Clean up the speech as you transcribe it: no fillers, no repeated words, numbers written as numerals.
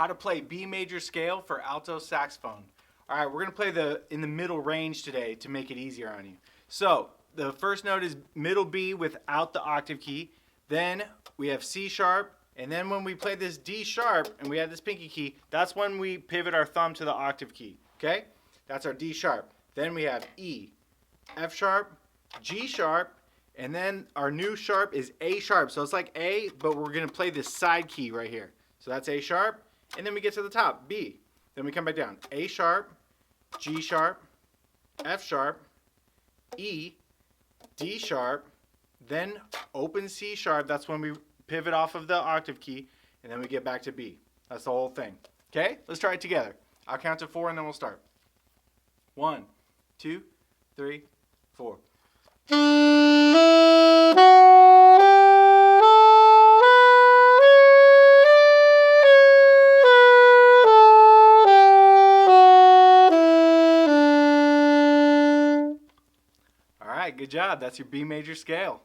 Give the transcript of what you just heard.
how to play B major scale for alto saxophone. All right, we're gonna play in the middle range today to make it easier on you. So the first note is middle B without the octave key. Then we have C sharp, and then when we play this D sharp and we have this pinky key, that's when we pivot our thumb to the octave key. Okay, that's our D sharp. Then we have E, F sharp, G sharp, and then our new sharp is A sharp. So it's like A, but we're gonna play this side key right here. So that's A sharp, and then we get to the top, B. Then we come back down, A sharp, G sharp, F sharp, E, D sharp, then open C sharp. That's when we pivot off of the octave key, and then we get back to B. That's the whole thing. Okay, let's try it together. I'll count to 4 and then we'll start. 1, 2, 3, 4. All right, good job. That's your B major scale.